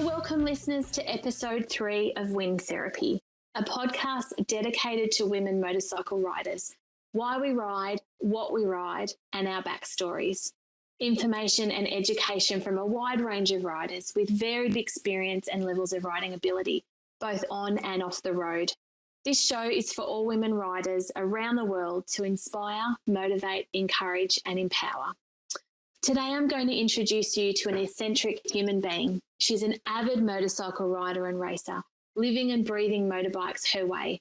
Welcome listeners to episode 3 of Wind Therapy, a podcast dedicated to women motorcycle riders, why we ride, what we ride, and our backstories. Information and education from a wide range of riders with varied experience and levels of riding ability, both on and off the road. This show is for all women riders around the world to inspire, motivate, encourage, and empower. Today, I'm going to introduce you to an eccentric human being. She's an avid motorcycle rider and racer, living and breathing motorbikes her way.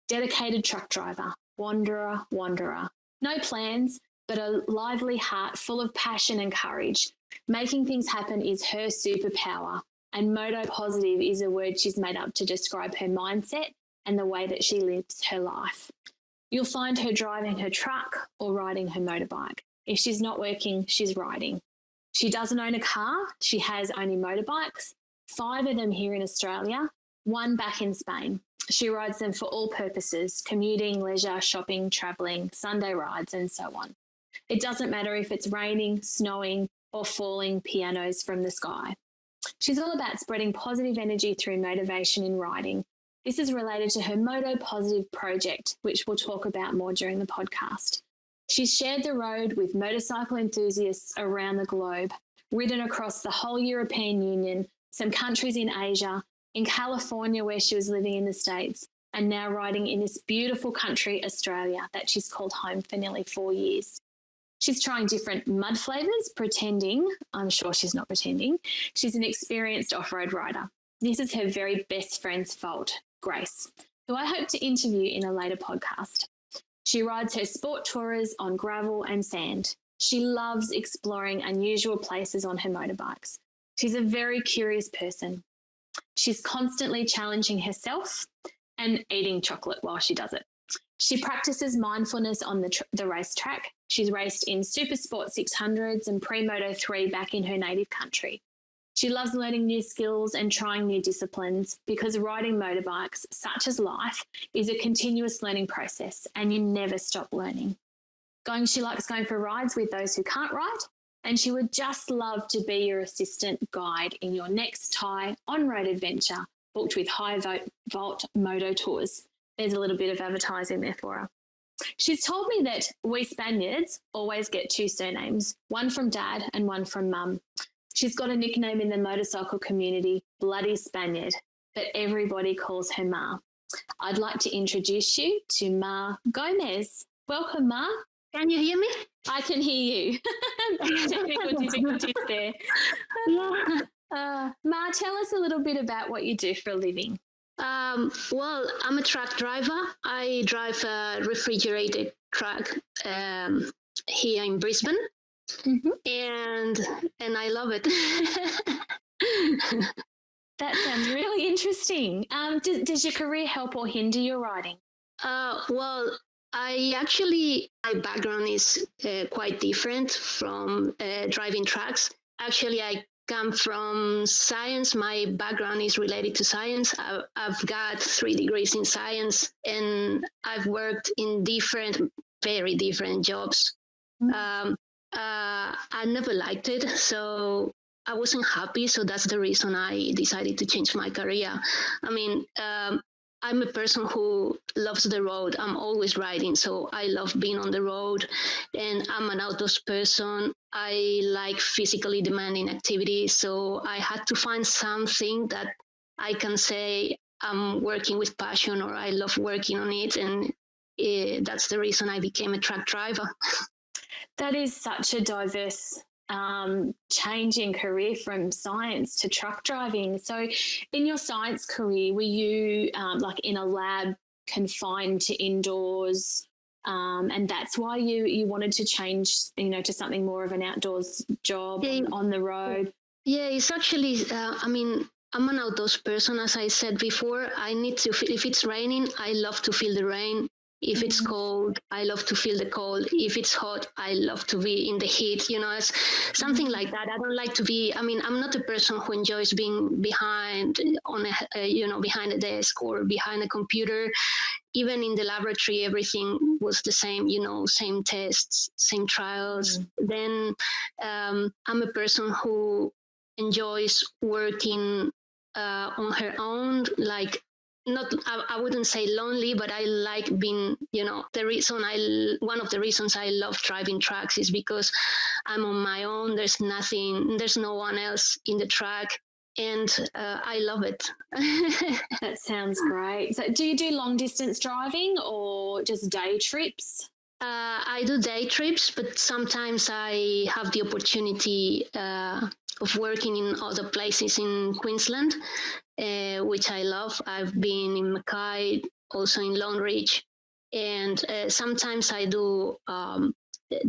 Dedicated truck driver, wanderer. No plans, but a lively heart full of passion and courage. Making things happen is her superpower, and Motopositive is a word she's made up to describe her mindset and the way that she lives her life. You'll find her driving her truck or riding her motorbike. If she's not working, she's riding. She doesn't own a car. She has only motorbikes, 5 of them here in Australia, 1 back in Spain. She rides them for all purposes, commuting, leisure, shopping, travelling, Sunday rides, and so on. It doesn't matter if it's raining, snowing, or falling pianos from the sky. She's all about spreading positive energy through motivation in riding. This is related to her Motopositive project, which we'll talk about more during the podcast. She's shared the road with motorcycle enthusiasts around the globe, ridden across the whole European Union, some countries in Asia, in California where she was living in the States, and now riding in this beautiful country, Australia, that she's called home for nearly 4 years. She's trying different mud flavours, I'm sure she's not pretending, she's an experienced off-road rider. This is her very best friend's fault, Grace, who I hope to interview in a later podcast. She rides her sport tourers on gravel and sand. She loves exploring unusual places on her motorbikes. She's a very curious person. She's constantly challenging herself and eating chocolate while she does it. She practices mindfulness on the racetrack. She's raced in Super Sport 600s and Pre-Moto 3 back in her native country. She loves learning new skills and trying new disciplines because riding motorbikes, such as life, is a continuous learning process and you never stop learning. She likes going for rides with those who can't ride, and she would just love to be your assistant guide in your next Thai on-road adventure booked with High Volt Moto Tours. There's a little bit of advertising there for her. She's told me that we Spaniards always get 2 surnames, one from Dad and one from Mum. She's got a nickname in the motorcycle community, Bloody Spaniard, but everybody calls her Ma. I'd like to introduce you to Ma Gomez. Welcome, Ma. Can you hear me? I can hear you. Technical difficulties there. Ma, tell us a little bit about what you do for a living. Well, I'm a truck driver. I drive a refrigerated truck here in Brisbane. Mm-hmm. And I love it. That sounds really interesting. Does your career help or hinder your riding? Well, my background is quite different from driving trucks. Actually, I come from science. My background is related to science. I've got 3 degrees in science, and I've worked in very different jobs. Mm-hmm. I never liked it, so I wasn't happy. So that's the reason I decided to change my career. I mean, I'm a person who loves the road. I'm always riding, so I love being on the road, and I'm an outdoors person. I like physically demanding activities, so I had to find something that I can say I'm working with passion, or I love working on it, and that's the reason I became a truck driver. That is such a diverse change in career from science to truck driving. So in your science career, were you like in a lab confined to indoors, and that's why you wanted to change, to something more of an outdoors job on the road? Yeah, it's actually, I'm an outdoors person, as I said before. I need to feel, if it's raining, I love to feel the rain. If it's cold, I love to feel the cold. If it's hot, I love to be in the heat, it's something like that. I don't like to be, I'm not a person who enjoys being behind behind a desk or behind a computer. Even in the laboratory, everything was the same, same tests, same trials. Then I'm a person who enjoys working on her own, like not I wouldn't say lonely, but I like being, one of the reasons I love driving trucks is because I'm on my own. There's no one else in the truck, and I love it. That sounds great. So do you do long distance driving or just day trips? I do day trips, but sometimes I have the opportunity of working in other places in Queensland, which I love. I've been in Mackay, also in Longreach, and sometimes I do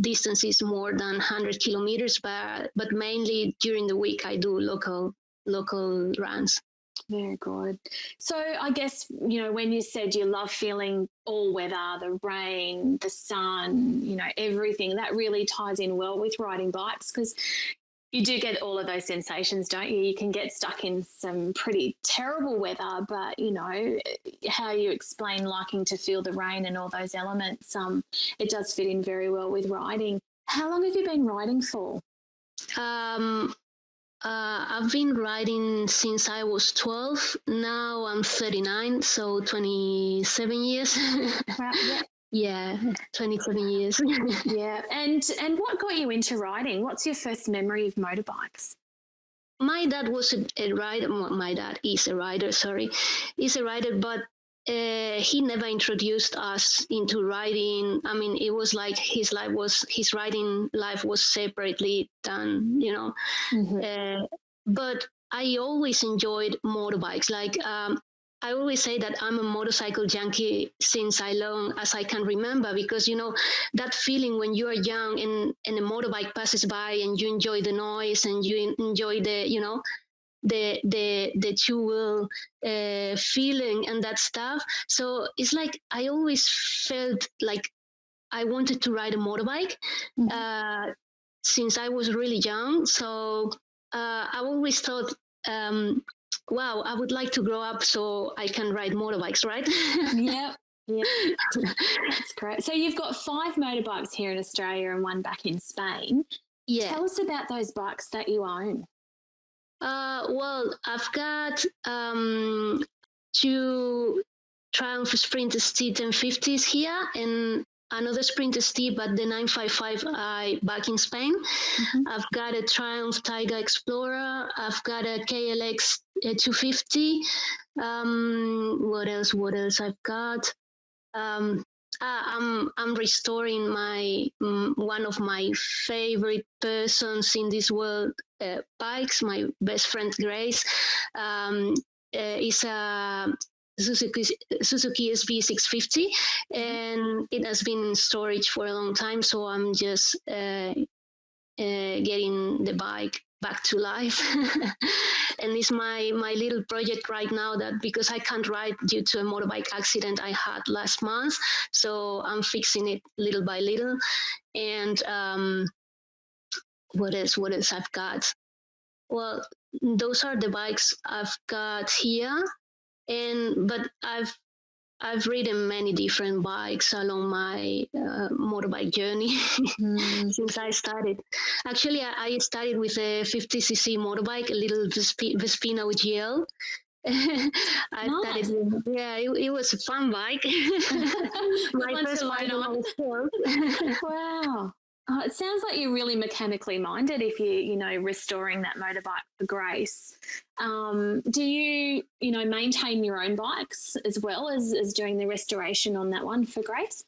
distances more than 100 kilometers, but mainly during the week I do local runs. Very good. So I guess, when you said you love feeling all weather, the rain, the sun, everything, that really ties in well with riding bikes, because you do get all of those sensations, don't you? You can get stuck in some pretty terrible weather, but, how you explain liking to feel the rain and all those elements, it does fit in very well with riding. How long have you been riding for? I've been riding since I was 12. Now I'm 39, so 27 years. Wow, yeah. Yeah, 27 years. Yeah. And what got you into riding? What's your first memory of motorbikes? My dad was a rider. My dad is a rider, He's a rider, but he never introduced us into riding. I mean, it was like his riding life was separately done, Mm-hmm. But I always enjoyed motorbikes. Like I always say that I'm a motorcycle junkie since as long as I can remember, because that feeling when you are young and a motorbike passes by and you enjoy the noise and you enjoy the two-wheel feeling and that stuff. So it's like I always felt like I wanted to ride a motorbike since I was really young. So I always thought, wow, I would like to grow up so I can ride motorbikes, right? Yeah. That's great. So you've got 5 motorbikes here in Australia and 1 back in Spain. Yeah. Tell us about those bikes that you own. Well, I've got 2 Triumph Sprinter T1050s here and another Sprinter T, but the 955i back in Spain. Mm-hmm. I've got a Triumph Tiger Explorer. I've got a KLX 250. What else I've got? I'm restoring one of my favorite persons in this world bikes. My best friend Grace is a Suzuki SV650, and it has been in storage for a long time. So I'm just getting the bike back to life. And it's my little project right now, that because I can't ride due to a motorbike accident I had last month, so I'm fixing it little by little. And what else I've got? Well, those are the bikes I've got here, but I've ridden many different bikes along my motorbike journey since I started. Actually, I started with a 50cc motorbike, a little Vespino GL. Nice. It was a fun bike. My first bike on. Wow. Oh, it sounds like you're really mechanically minded if you're restoring that motorbike for Grace. Do you, maintain your own bikes as well as doing the restoration on that one for Grace?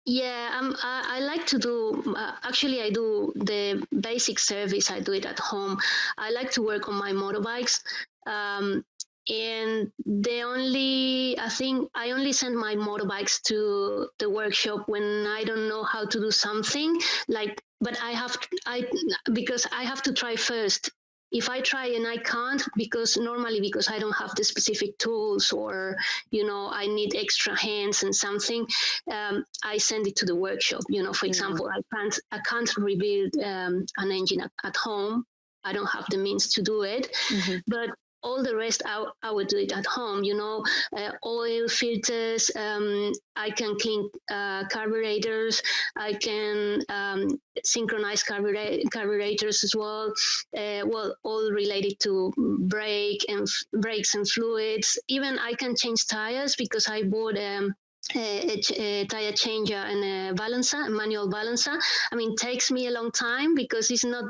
Yeah, I like to do, actually I do the basic service. I do it at home. I like to work on my motorbikes. And I only send my motorbikes to the workshop when I don't know how to do something. But because I have to try first. If I try and I can't, because I don't have the specific tools, or I need extra hands and something, I send it to the workshop. For example, I can't rebuild an engine at home. I don't have the means to do it. Mm-hmm. But all the rest, I would do it at home, oil filters. I can clean carburetors. I can synchronize carburetors as well. All related to brakes and fluids. Even I can change tires because I bought a tire changer and a manual balancer. I mean, it takes me a long time because it's not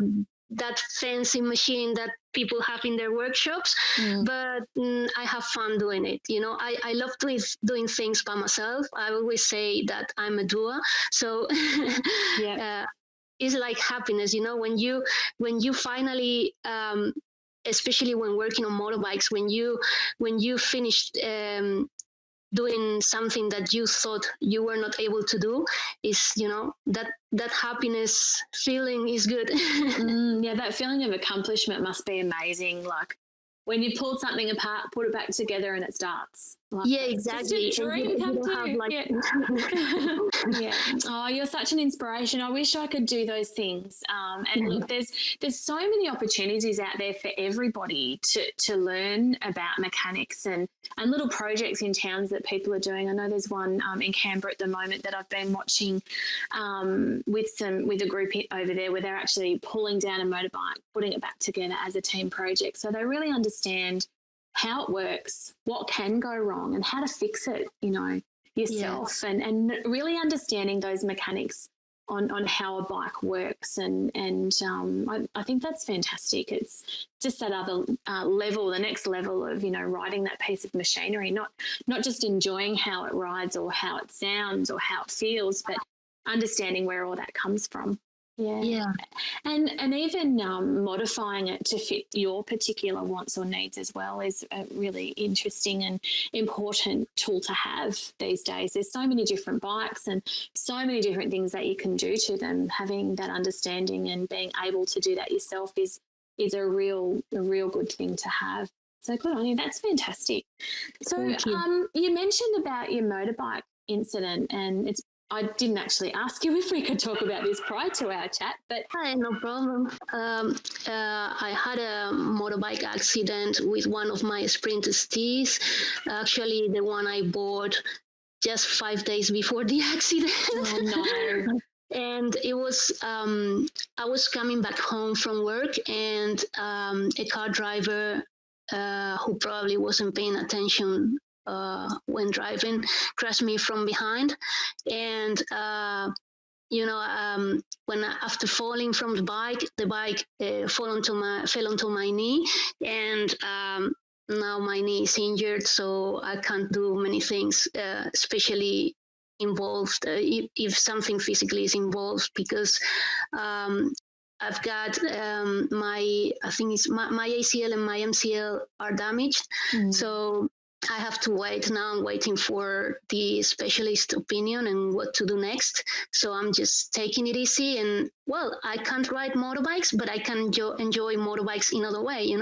that fancy machine that people have in their workshops, but I have fun doing it. I love doing things by myself. I always say that I'm a doer. So it's like happiness, when you finally, especially when working on motorbikes, when you finished doing something that you thought you were not able to do, is that happiness feeling is good. Yeah, that feeling of accomplishment must be amazing. Like when you pulled something apart, put it back together, and it starts. Like, yeah, exactly. Just a dream come true. Yeah. Oh, you're such an inspiration. I wish I could do those things. And look, there's so many opportunities out there for everybody to learn about mechanics and little projects in towns that people are doing. I know there's one in Canberra at the moment that I've been watching with a group over there where they're actually pulling down a motorbike, putting it back together as a team project. So they really understand how it works, what can go wrong, and how to fix it, yourself, and really understanding those mechanics on how a bike works. And I think that's fantastic. It's just that other level, the next level of, riding that piece of machinery, not just enjoying how it rides or how it sounds or how it feels, but understanding where all that comes from. Yeah. And even modifying it to fit your particular wants or needs as well is a really interesting and important tool to have these days. There's so many different bikes and so many different things that you can do to them. Having that understanding and being able to do that yourself is a real good thing to have. So good on you. That's fantastic. So you mentioned about your motorbike incident, and I didn't actually ask you if we could talk about this prior to our chat, but... Hi, no problem. I had a motorbike accident with one of my Sprinter steeds, actually the one I bought just 5 days before the accident. Oh, no. And it was, I was coming back home from work, and a car driver who probably wasn't paying attention when driving crashed me from behind. And when after falling from the bike fell onto my knee, and now my knee is injured, so I can't do many things, especially involved if something physically is involved, because I've got my ACL and my MCL are damaged. So I have to wait. Now I'm waiting for the specialist opinion and what to do next. So I'm just taking it easy. And I can't ride motorbikes, but I can enjoy motorbikes in other way,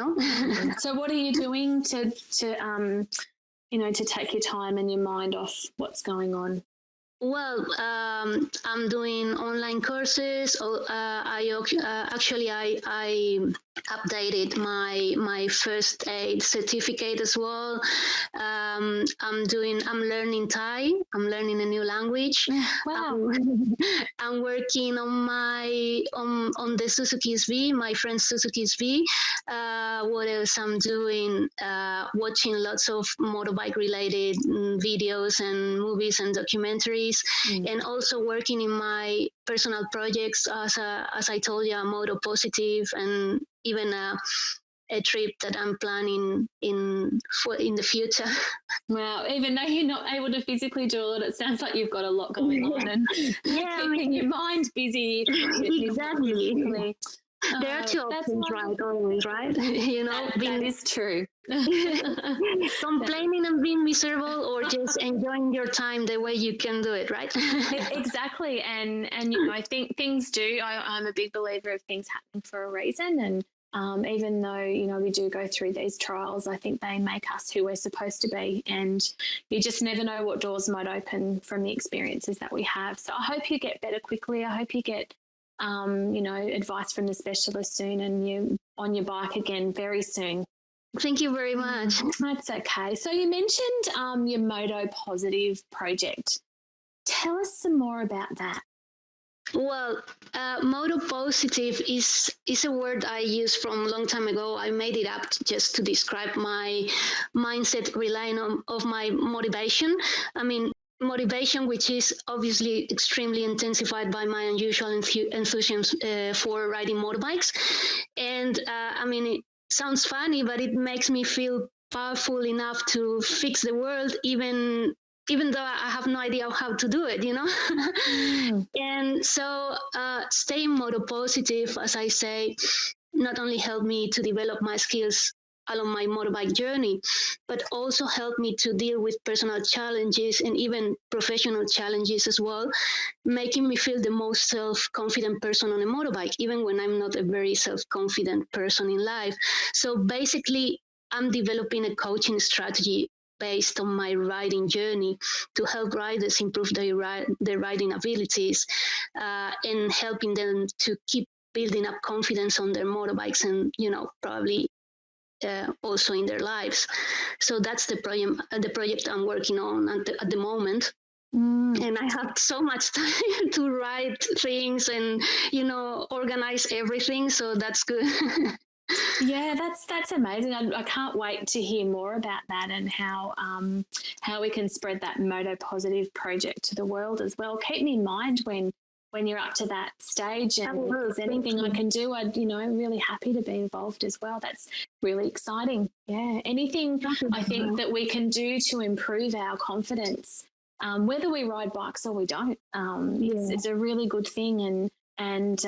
So what are you doing to take your time and your mind off what's going on? Well, I'm doing online courses. I updated my first aid certificate as well. I'm learning Thai. I'm learning a new language. Wow. I'm working on the Suzuki SV, my friend's Suzuki SV. What else I'm doing? Watching lots of motorbike related videos and movies and documentaries. And also working in my personal projects, as I told you, Motopositive, and even a trip that I'm planning in the future. Wow, even though you're not able to physically do it, it sounds like you've got a lot going on and keeping your mind busy. Exactly. There are two options, right? Always, right? That is true. Complaining and being miserable, or just enjoying your time the way you can do it, right? Exactly. And I think things do. I'm a big believer of things happening for a reason. And even though, we do go through these trials, I think they make us who we're supposed to be. And you just never know what doors might open from the experiences that we have. So I hope you get better quickly. I hope you get advice from the specialist soon, and you're on your bike again very soon. Thank you very much. That's okay. So you mentioned your Motopositive project. Tell us some more about that. Well, motopositive is a word I used from a long time ago. I made it up just to describe my mindset relying on of my motivation. I mean, motivation, which is obviously extremely intensified by my unusual enthusiasm for riding motorbikes. And I mean, it sounds funny, but it makes me feel powerful enough to fix the world, even though I have no idea how to do it, you know? And so staying motopositive, as I say, not only helped me to develop my skills along my motorbike journey, but also helped me to deal with personal challenges and even professional challenges as well, making me feel the most self-confident person on a motorbike, even when I'm not a very self-confident person in life. So basically, I'm developing a coaching strategy based on my riding journey to help riders improve their riding abilities and helping them to keep building up confidence on their motorbikes and, you know, probably also in their lives. So that's the project I'm working on at the moment. And I have so much time to write things and, you know, organize everything. So that's good. Yeah, that's amazing. I can't wait to hear more about that and how we can spread that Motopositive project to the world as well. Keep me in mind when you're up to that stage, and if there's anything I can do, I'm really happy to be involved as well. That's really exciting. Yeah, anything I think that we can do to improve our confidence, whether we ride bikes or we don't, it's a really good thing. And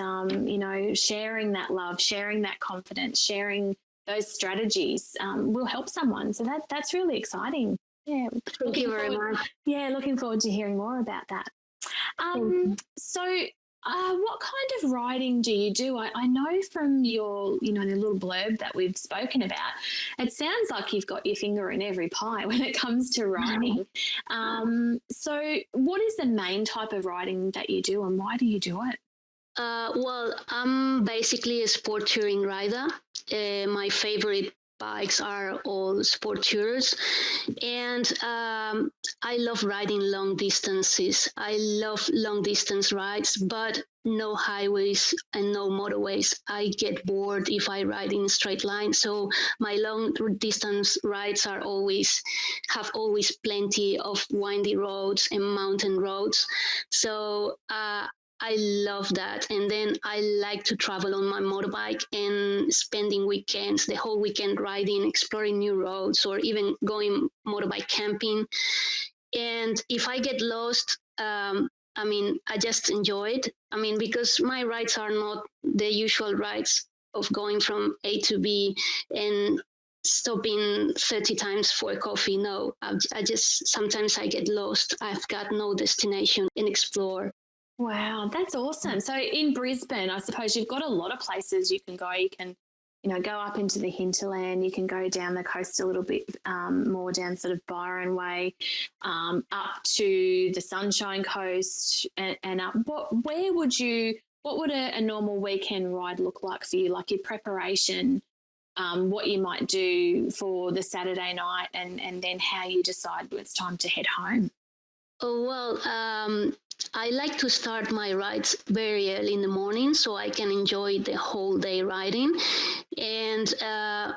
sharing that love, sharing that confidence, sharing those strategies will help someone. So that's really exciting. Yeah. Thank you very much. Yeah, looking forward to hearing more about that. So what kind of riding do you do? I know from your, the little blurb that we've spoken about, it sounds like you've got your finger in every pie when it comes to riding. So what is the main type of riding that you do, and why do you do it? Well, I'm basically a sport touring rider. My favorite bikes are all sport tourers, and I love riding long distances. I love long distance rides, but no highways and no motorways. I get bored if I ride in a straight line. So my long distance rides have always plenty of windy roads and mountain roads. So I love that. And then I like to travel on my motorbike and spending weekends, the whole weekend riding, exploring new roads, or even going motorbike camping. And if I get lost, I just enjoy it. Because my rides are not the usual rides of going from A to B and stopping 30 times for a coffee. No, sometimes I get lost. I've got no destination and explore. Wow, that's awesome. So in Brisbane, I suppose you've got a lot of places you can go. You can, go up into the hinterland. You can go down the coast a little bit more down sort of Byron Way, up to the Sunshine Coast and up. What would a normal weekend ride look like for you? Like your preparation, what you might do for the Saturday night, and then how you decide it's time to head home? Oh, well, I like to start my rides very early in the morning so I can enjoy the whole day riding. And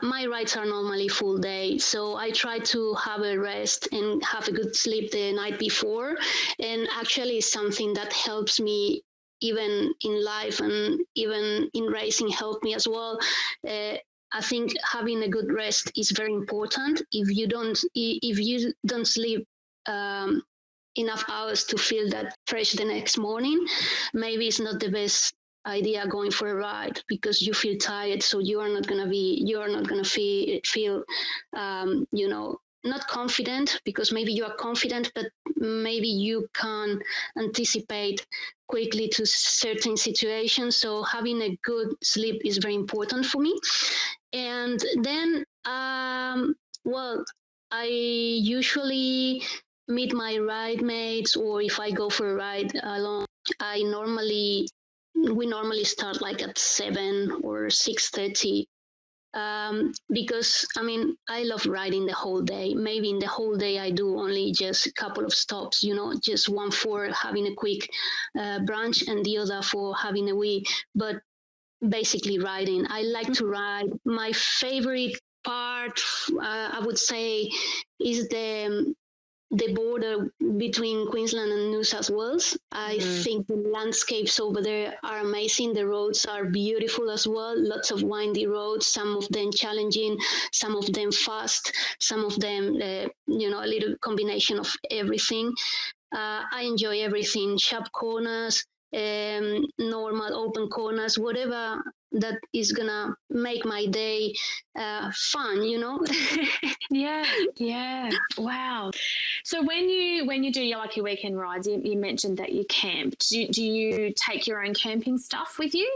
my rides are normally full day, so I try to have a rest and have a good sleep the night before. And actually, something that helps me even in life and even in racing helped me as well. I think having a good rest is very important. If you don't sleep enough hours to feel that fresh the next morning, maybe it's not the best idea going for a ride because you feel tired. So you are not gonna feel not confident, because maybe you are confident, but maybe you can't anticipate quickly to certain situations. So having a good sleep is very important for me. And then, I usually meet my ride mates, or if I go for a ride alone, we normally start like at 7 or 6:30 because I mean, I love riding the whole day. Maybe in the whole day I do only just a couple of stops, just one for having a quick brunch and the other for having a wee. But basically riding. I like to ride. My favorite part, I would say, is the border between Queensland and New South Wales. I think the landscapes over there are amazing. The roads are beautiful as well. Lots of windy roads, some of them challenging, some of them fast, some of them, a little combination of everything. I enjoy everything, sharp corners, normal open corners, whatever that is gonna make my day fun. Yeah. Wow. So when you do your weekend rides, you mentioned that you camp. Do you take your own camping stuff with you?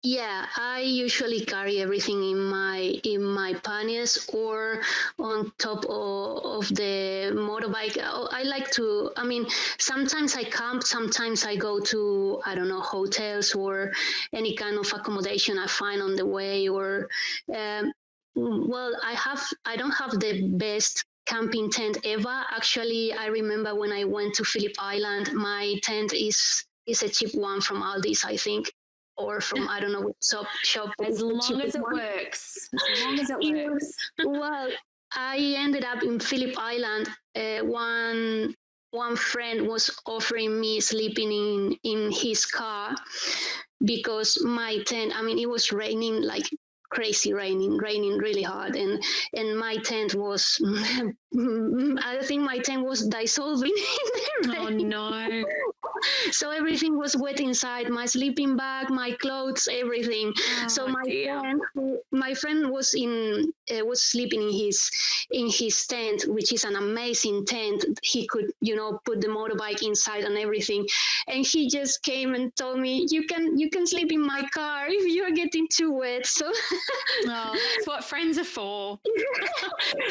Yeah, I usually carry everything in my panniers or on top of the motorbike. I like to. I mean, sometimes I camp, sometimes I go to, I don't know, hotels or any kind of accommodation I find on the way. Or, well, I don't have the best camping tent ever. Actually, I remember when I went to Phillip Island, my tent is a cheap one from Aldi's, I think, or from, I don't know what shop. As long as it works. As long as it works. Well, I ended up in Phillip Island. One friend was offering me sleeping in his car because my tent, I mean, it was raining like crazy, raining really hard, and my tent was I think my tent was dissolving in the rain. Oh no. So everything was wet inside, my sleeping bag, my clothes, everything. So my friend was sleeping in his tent, which is an amazing tent. He could, put the motorbike inside and everything. And he just came and told me, you can sleep in my car if you're getting too wet. So that's what friends are for.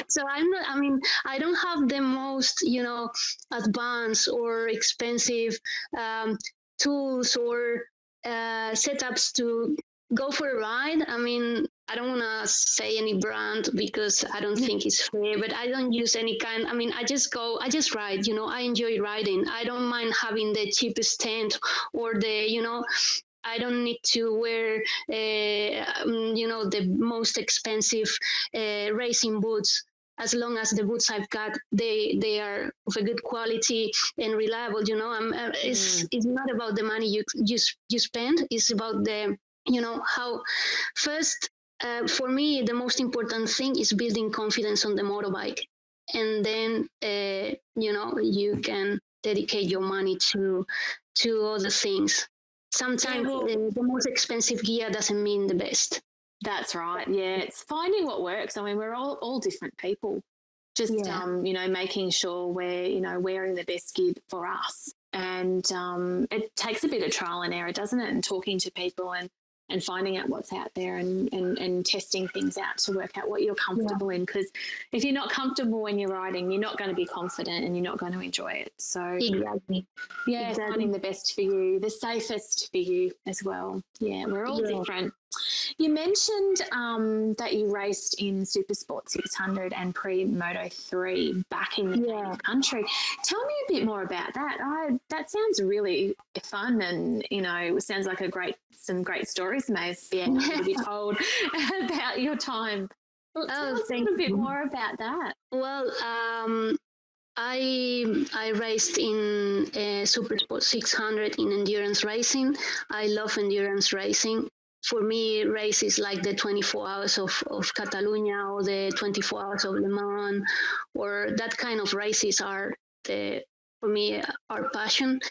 So I don't have the most, advanced or expensive tools or setups to go for a ride. I mean, I don't want to say any brand because I don't think it's fair, but I don't use any kind. I mean, I just ride, I enjoy riding. I don't mind having the cheapest tent or I don't need to wear, the most expensive racing boots. As long as the boots I've got, they are of a good quality and reliable. It's not about the money you spend. It's about the how first. For me, the most important thing is building confidence on the motorbike, and then you can dedicate your money to other things. Sometimes the most expensive gear doesn't mean the best. That's right. Yeah, it's finding what works. I mean, we're all different people. Just making sure we're wearing the best gear for us. And it takes a bit of trial and error, doesn't it? And talking to people and finding out what's out there and testing things out to work out what you're comfortable in. Because if you're not comfortable when you're riding, you're not going to be confident and you're not going to enjoy it. So exactly. Finding the best for you, the safest for you as well. Yeah, we're all different. You mentioned that you raced in Supersport 600 and pre-Moto 3 back in the native country. Tell me a bit more about that. That sounds really fun, and it sounds like some great stories may be able to be told about your time. Tell us a little bit more about that. Well, I raced in Supersport 600 in endurance racing. I love endurance racing. For me, race is like the 24 hours of Catalonia or the 24 hours of Le Mans, or that kind of races are for me, our passion.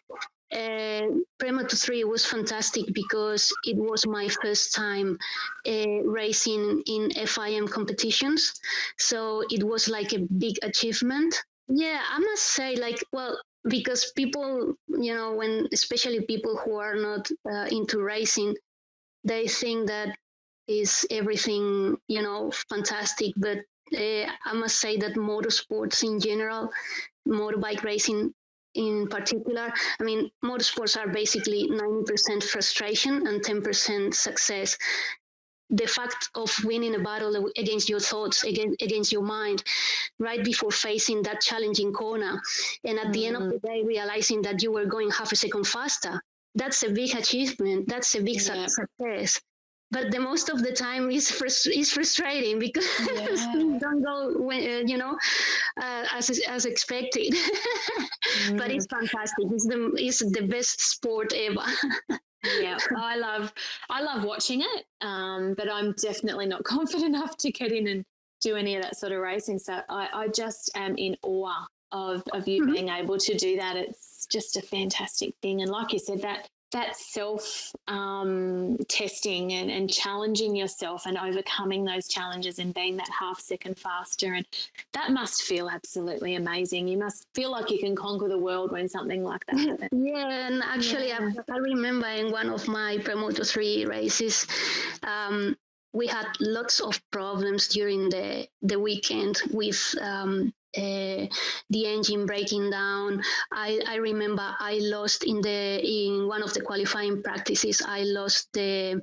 Pre-Moto 3 was fantastic because it was my first time racing in FIM competitions. So it was like a big achievement. Yeah, I must say, because people, especially people who are not into racing, they think that is everything, fantastic. But I must say that motorsports in general, motorbike racing in particular, I mean, motorsports are basically 90% frustration and 10% success. the fact of winning a battle against your thoughts, against your mind, right before facing that challenging corner. And at the end of the day, realizing that you were going half a second faster. That's a big achievement. That's a big success. But the most of the time is frustrating because things don't go as expected. But it's fantastic. It's the best sport ever. Yeah, I love watching it, but I'm definitely not confident enough to get in and do any of that sort of racing. So I just am in awe of you being able to do that. It's just a fantastic thing. And like you said, that self testing and challenging yourself and overcoming those challenges and being that half second faster, and that must feel absolutely amazing. You must feel like you can conquer the world when something like that happens. Yeah, and actually I remember in one of my Moto 3 races, we had lots of problems during the weekend with the engine breaking down. I remember I lost in one of the qualifying practices. I lost the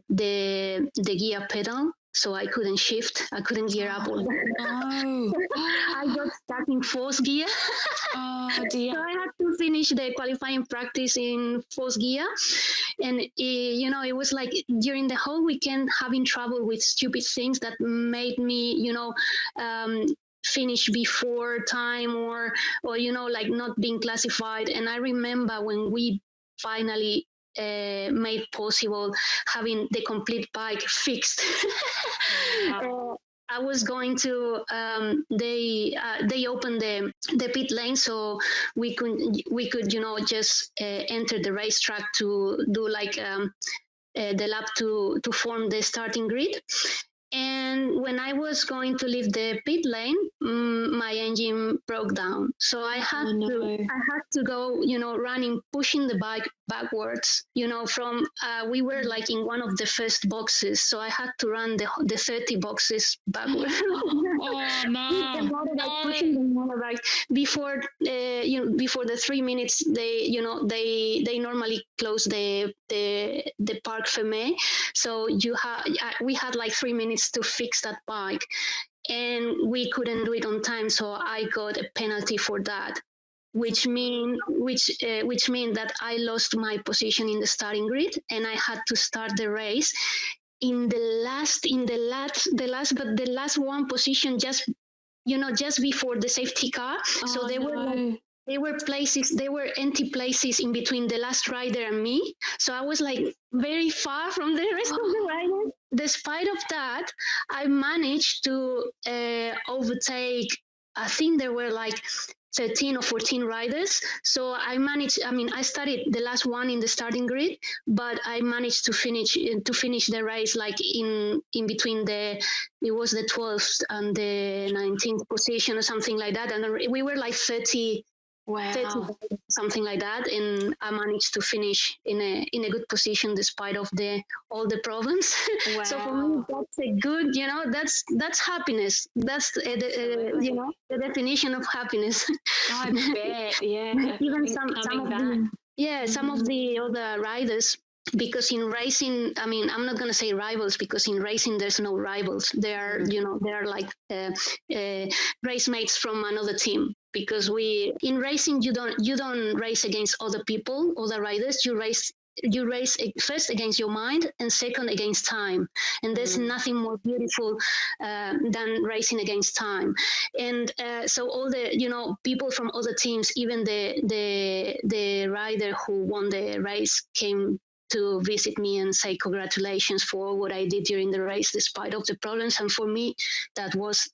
gear pedal, so I couldn't shift. I couldn't gear up. No. I got stuck in fourth gear. Oh dear! So I had to finish the qualifying practice in fourth gear, and it was like during the whole weekend having trouble with stupid things that made me finish before time or like not being classified. And I remember when we finally made possible having the complete bike fixed. I was going to they opened the pit lane, so we could just enter the racetrack to do like the lap to form the starting grid. And when I was going to leave the pit lane, my engine broke down. So I had to go, running, pushing the bike backwards, from, we were like in one of the first boxes. So I had to run the 30 boxes backwards. Oh, no. Pushing the motorbike before the 3 minutes, they normally close the Parc Fermé. So we had like 3 minutes to fix that bike, and we couldn't do it on time, so I got a penalty for that, which mean that I lost my position in the starting grid, and I had to start the race in the last one position, just before the safety car. So there were empty places in between the last rider and me. So I was like very far from the rest of the riders. Despite of that, I managed to overtake, I think there were like 13 or 14 riders. So I started the last one in the starting grid, but I managed to finish the race like in between it was the 12th and the 19th position or something like that. And we were like 30, something like that, and I managed to finish in a good position despite of all the problems. Wow. So for me, that's a good, that's happiness. That's the definition of happiness. I bet, yeah. Even some of the other riders. Because in racing, I'm not going to say rivals, because in racing there's no rivals. They are like race mates from another team. Because in racing you don't race against other people, other riders. You race first against your mind and second against time. And there's nothing more beautiful than racing against time. And so all the people from other teams, even the rider who won the race came to visit me and say congratulations for what I did during the race despite of the problems. And for me, that was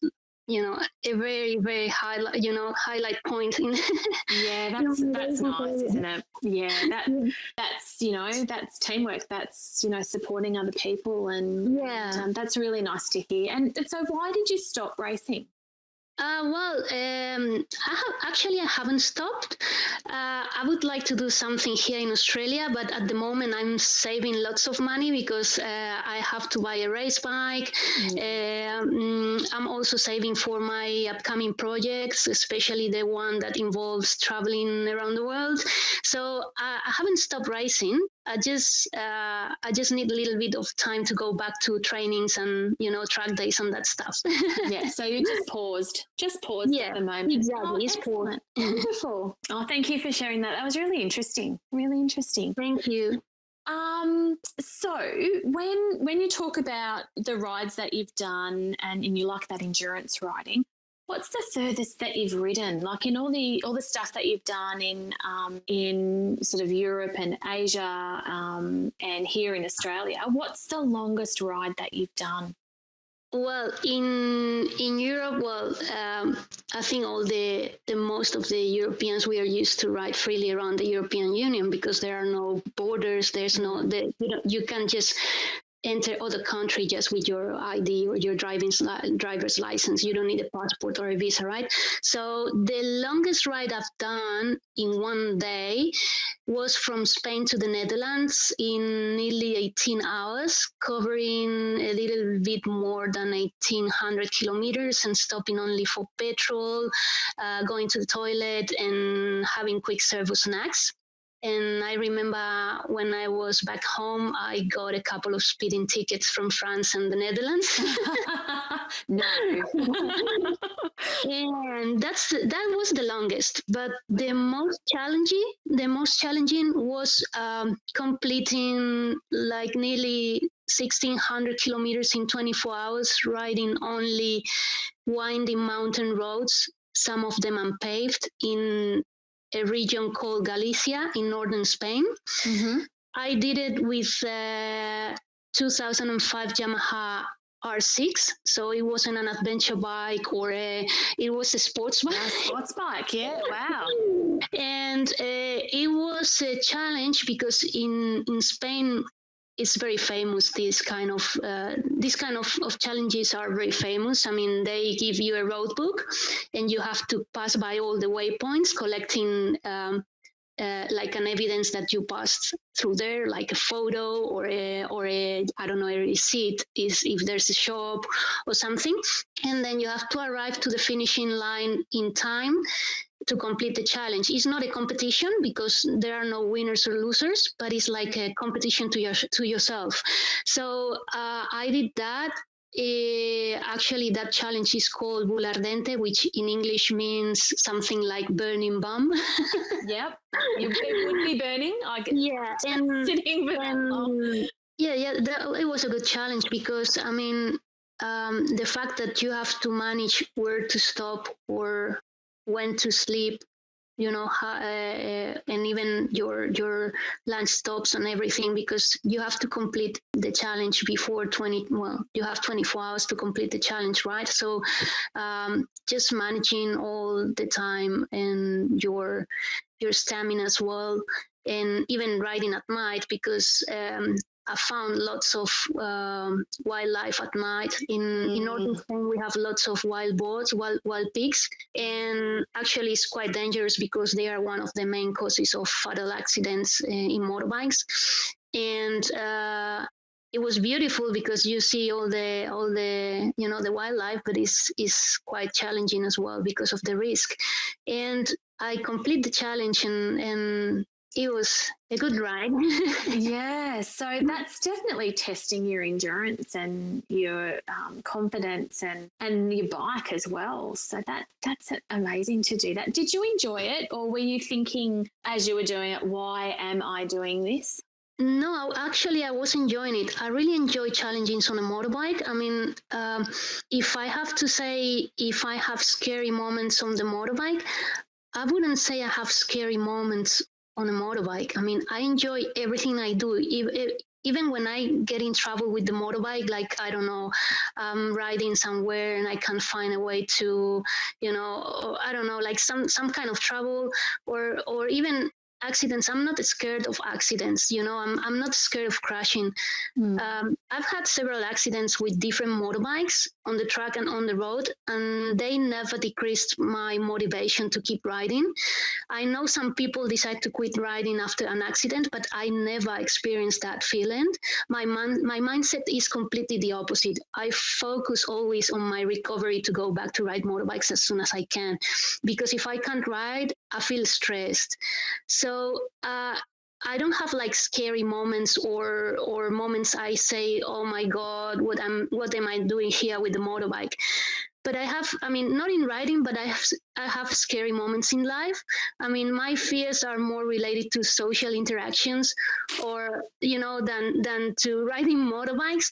a very, very highlight point. Yeah, that's nice, isn't it? Yeah, that's teamwork. That's supporting other people, and that's really nice to hear. And so, why did you stop racing? I haven't stopped. I would like to do something here in Australia, but at the moment I'm saving lots of money because I have to buy a race bike. I'm also saving for my upcoming projects, especially the one that involves traveling around the world. So I haven't stopped racing, I just need a little bit of time to go back to trainings and track days and that stuff. Yeah, so you just paused Yeah, at the moment. exactly. It's paused. Beautiful. Oh, thank you for sharing that. That was really interesting. Really interesting. Thank you. So when you talk about the rides that you've done and you like that endurance riding, what's the furthest that you've ridden? Like in all the stuff that you've done in sort of Europe and Asia, and here in Australia, what's the longest ride that you've done? Well, in Europe, I think all the most of the Europeans, we are used to ride freely around the European Union because there are no borders. There's you can just enter other country just with your ID or your driver's license. You don't need a passport or a visa, right? So the longest ride I've done in one day was from Spain to the Netherlands in nearly 18 hours, covering a little bit more than 1,800 kilometers and stopping only for petrol, going to the toilet and having quick serve snacks. And I remember when I was back home, I got a couple of speeding tickets from France and the Netherlands. No. And that was the longest. But the most challenging was completing like nearly 1,600 kilometers in 24 hours, riding only winding mountain roads, some of them unpaved, in a region called Galicia in northern Spain. Mm-hmm. I did it with 2005 Yamaha R6, so it wasn't an adventure bike it was a sports bike. A sports bike, yeah, wow. And it was a challenge because in Spain, it's very famous. This kind of challenges are very famous. I mean, they give you a road book, and you have to pass by all the waypoints, collecting like an evidence that you passed through there, like a photo or a I don't know, a receipt, is if there's a shop or something, and then you have to arrive to the finishing line in time to complete the challenge. It's not a competition because there are no winners or losers, but it's like a competition to yourself. So I did that. Actually, that challenge is called Bull Ardente, which in English means something like burning bum. Yep, it would be burning. I get sitting for that long. It was a good challenge because I mean, the fact that you have to manage where to stop or when to sleep, and even your lunch stops and everything, because you have to complete the challenge before you have 24 hours to complete the challenge, right? So just managing all the time and your stamina as well, and even riding at night, because I found lots of wildlife at night. In northern Spain, we have lots of wild boars, wild pigs, and actually it's quite dangerous because they are one of the main causes of fatal accidents in motorbikes. And it was beautiful because you see all the the wildlife, but it's quite challenging as well because of the risk. And I complete the challenge and it was a good ride. Yeah, so that's definitely testing your endurance and your confidence and your bike as well. So that's amazing to do that. Did you enjoy it, or were you thinking as you were doing it, why am I doing this? No, actually, I was enjoying it. I really enjoy challenges on a motorbike. I mean, if I have to say, if I have scary moments on the motorbike, I wouldn't say I have scary moments on a motorbike. I mean, I enjoy everything I do. Even when I get in trouble with the motorbike, like, I don't know, I'm riding somewhere and I can't find a way to, I don't know, like some kind of trouble or even accidents. I'm not scared of accidents. I'm not scared of crashing. I've had several accidents with different motorbikes on the track and on the road, and they never decreased my motivation to keep riding. I know some people decide to quit riding after an accident, but I never experienced that feeling. My mindset is completely the opposite. I focus always on my recovery to go back to ride motorbikes as soon as I can, because if I can't ride, I feel stressed. So I I don't have like scary moments or moments I say, oh my God, what am I doing here with the motorbike? But I have, I mean, not in riding, but I have scary moments in life. I mean, my fears are more related to social interactions, or than to riding motorbikes.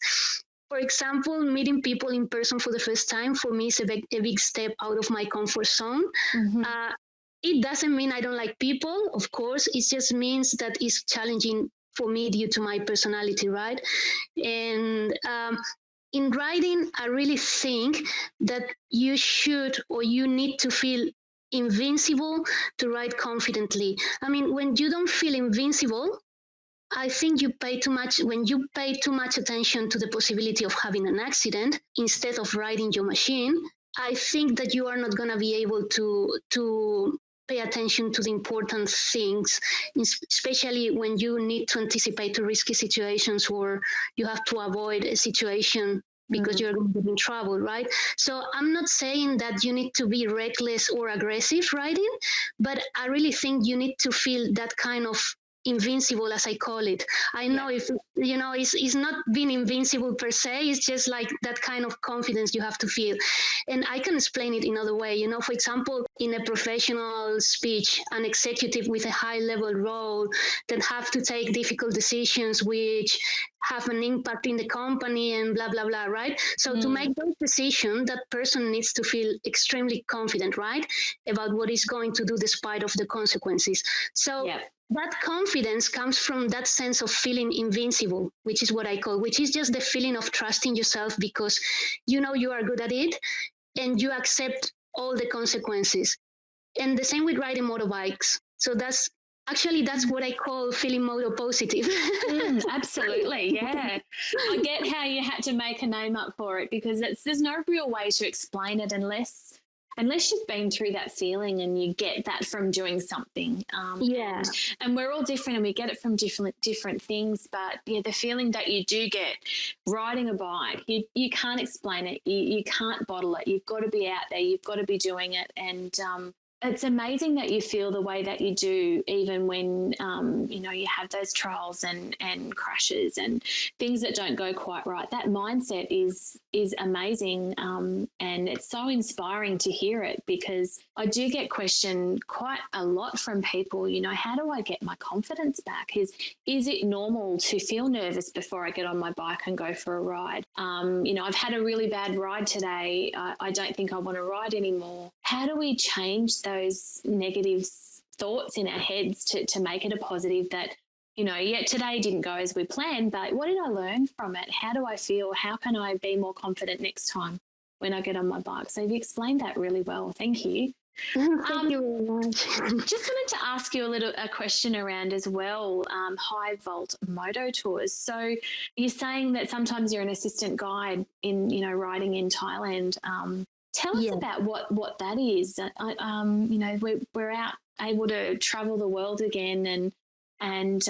For example, meeting people in person for the first time for me is a big step out of my comfort zone. Mm-hmm. It doesn't mean I don't like people, of course. It just means that it's challenging for me due to my personality, right? And in riding, I really think that you should or you need to feel invincible to ride confidently. I mean, when you don't feel invincible, I think you pay too much when you pay too much attention to the possibility of having an accident instead of riding your machine. I think that you are not going to be able to pay attention to the important things, especially when you need to anticipate risky situations or you have to avoid a situation because you're going to be in trouble, right? So I'm not saying that you need to be reckless or aggressive riding, but I really think you need to feel that kind of invincible, as I call it. I know if it's not being invincible per se, it's just like that kind of confidence you have to feel. And I can explain it in other way. For example, in a professional speech, an executive with a high level role that have to take difficult decisions which have an impact in the company and blah blah blah, right? So to make those decisions, that person needs to feel extremely confident, right, about what he's going to do despite of the consequences. So that confidence comes from that sense of feeling invincible, which is what I call, which is just the feeling of trusting yourself because you know you are good at it and you accept all the consequences. And the same with riding motorbikes. So that's what I call feeling motopositive. Absolutely, yeah. I get how you had to make a name up for it because there's no real way to explain it unless you've been through that feeling and you get that from doing something. And we're all different and we get it from different things. But yeah, the feeling that you do get riding a bike, you can't explain it. You can't bottle it. You've got to be out there. You've got to be doing it. And it's amazing that you feel the way that you do, even when, you have those trials and crashes and things that don't go quite right. That mindset is amazing. And it's so inspiring to hear it because I do get questioned quite a lot from people, how do I get my confidence back? Is it normal to feel nervous before I get on my bike and go for a ride? I've had a really bad ride today. I don't think I want to ride anymore. How do we change those negative thoughts in our heads to make it a positive that, today didn't go as we planned, but what did I learn from it? How do I feel? How can I be more confident next time when I get on my bike? So you've explained that really well. Thank you. Thank you very much. Just wanted to ask you a question around as well, high volt moto tours. So you're saying that sometimes you're an assistant guide in, riding in Thailand. Tell us about what that is. We're out able to travel the world again, and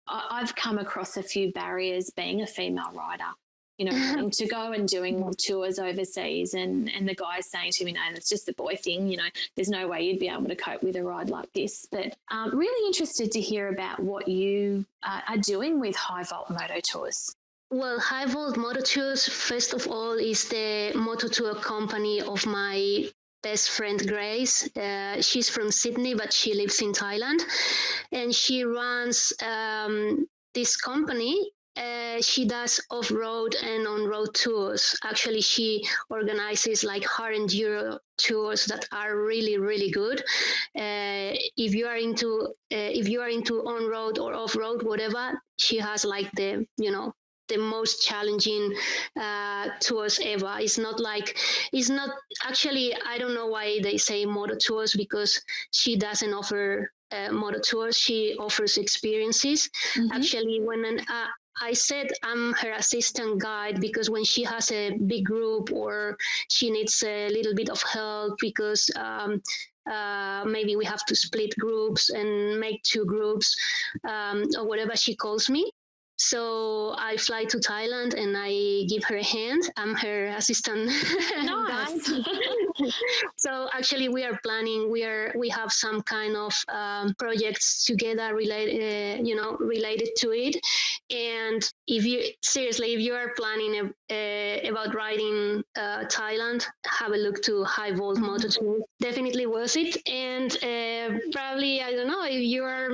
I've come across a few barriers being a female rider. To go and doing tours overseas, and the guy saying to me, "No, it's just the boy thing. There's no way you'd be able to cope with a ride like this." But really interested to hear about what you are doing with high volt moto tours. Well, High Volt Moto Tours, first of all, is the moto tour company of my best friend, Grace. She's from Sydney, but she lives in Thailand. And she runs this company. She does off-road and on-road tours. Actually, she organizes like hard enduro tours that are really, really good. If you are into on-road or off-road, whatever, she has like the most challenging tours ever. It's not actually, I don't know why they say motor tours, because she doesn't offer motor tours. She offers experiences. Actually, when I said I'm her assistant guide because when she has a big group or she needs a little bit of help because maybe we have to split groups and make two groups or whatever, she calls me. So I fly to Thailand and I give her a hand. I'm her assistant Nice. guide. So actually, we are planning. We have some kind of projects together related, related to it. And if you are planning about riding Thailand, have a look to High Volt Motopositive. Definitely worth it. And probably, I don't know, if you are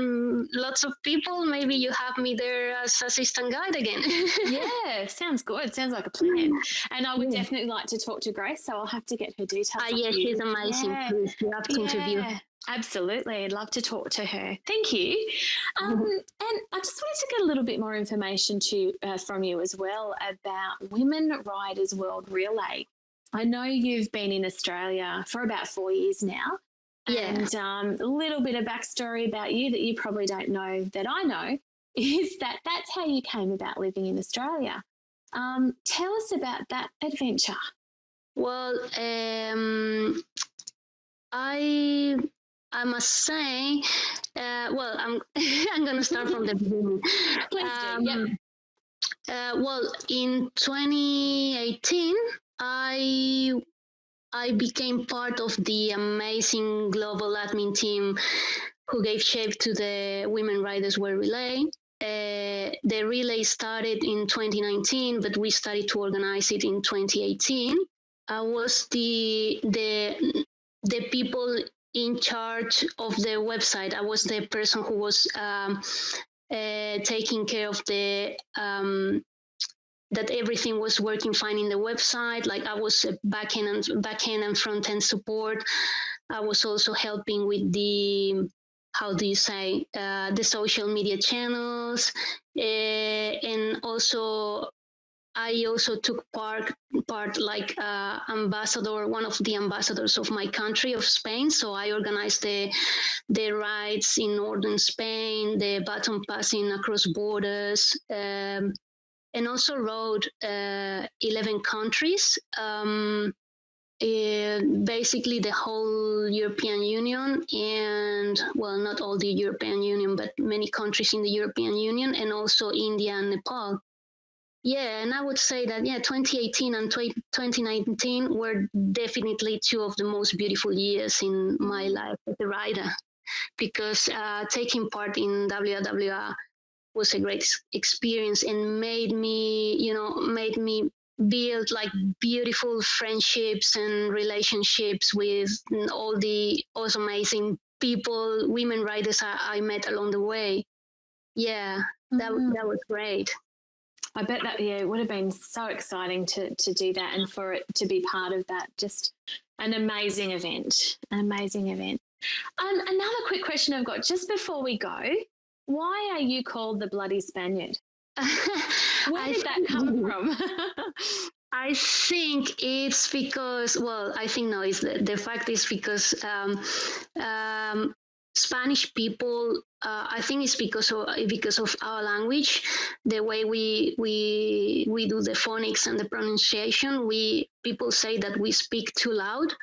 lots of people, maybe you have me there as assistant guide again. Yeah, sounds good. Sounds like a plan. And I would definitely like to talk to Grace, so I'll have to get her details. Yeah, she's amazing. Yeah. Please, you have to interview. Absolutely. I'd love to talk to her. Thank you. And I just wanted to get a little bit more information from you as well about Women Riders World Relay. I know you've been in Australia for about 4 years now. Yeah. And a little bit of backstory about you that you probably don't know that I know is that's how you came about living in Australia. Tell us about that adventure. Well, I must say, I'm I'm going to start from the beginning. Please do. Yep. Well, in 2018, I became part of the amazing global admin team who gave shape to the Women Riders World Relay. The relay started in 2019, but we started to organize it in 2018. I was the people in charge of the website. I was the person who was taking care of the that everything was working fine in the website. Like I was backend and front end support. I was also helping with the the social media channels, and also I also took part like ambassador, one of the ambassadors of my country, of Spain. So I organized the rides in northern Spain, the baton passing across borders, and also rode 11 countries, basically the whole European Union, and well, not all the European Union, but many countries in the European Union, and also India and Nepal. Yeah, and I would say that 2018 and 2019 were definitely two of the most beautiful years in my life as a rider, because taking part in WWR was a great experience and made me build like beautiful friendships and relationships with all the also amazing people, women riders I met along the way. Yeah, that was great. I bet that, it would have been so exciting to do that, and for it to be part of that. Just an amazing event, Another quick question I've got just before we go. Why are you called the Bloody Spaniard? Where did that come from? I think it's because, it's the fact is because Spanish people, I think it's because of our language, the way we do the phonics and the pronunciation. People say that we speak too loud.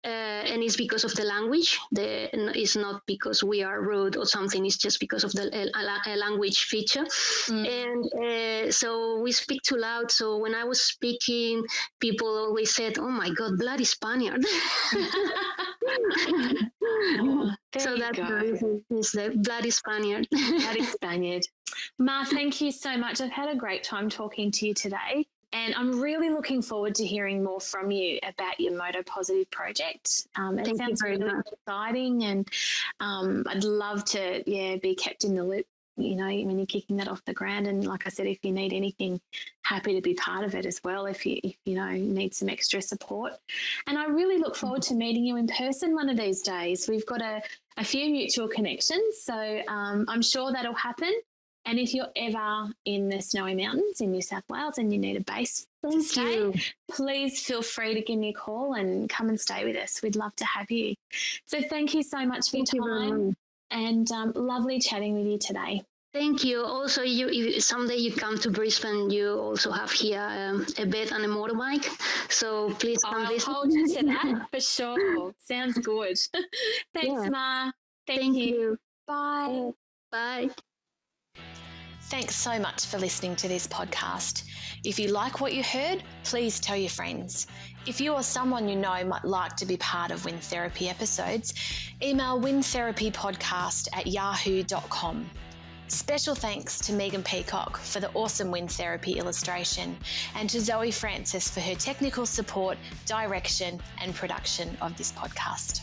And it's because of the language. It's not because we are rude or something. It's just because of the language feature. And so we speak too loud. So when I was speaking, people always said, "Oh my God, bloody Spaniard." So that's the reason. It's the bloody Spaniard. Bloody Spaniard. Ma, thank you so much. I've had a great time talking to you today. And I'm really looking forward to hearing more from you about your Motopositive project. It sounds really exciting, and I'd love to, be kept in the loop, when you're kicking that off the ground. And like I said, if you need anything, happy to be part of it as well if you need some extra support. And I really look forward to meeting you in person one of these days. We've got a few mutual connections, so I'm sure that'll happen. And if you're ever in the Snowy Mountains in New South Wales and you need a base to stay, please feel free to give me a call and come and stay with us. We'd love to have you. So thank you so much for your time, and lovely chatting with you today. Thank you. Also, if someday you come to Brisbane, you also have here a bed and a motorbike. So please come visit. I'll hold you to that for sure. Sounds good. Thanks, Ma. Thank you. You. Bye. Bye. Thanks so much for listening to this podcast. If you like what you heard, please tell your friends. If you or someone you know might like to be part of Wind Therapy episodes, email windtherapypodcast@yahoo.com. Special thanks to Megan Peacock for the awesome Wind Therapy illustration and to Zoe Francis for her technical support, direction and production of this podcast.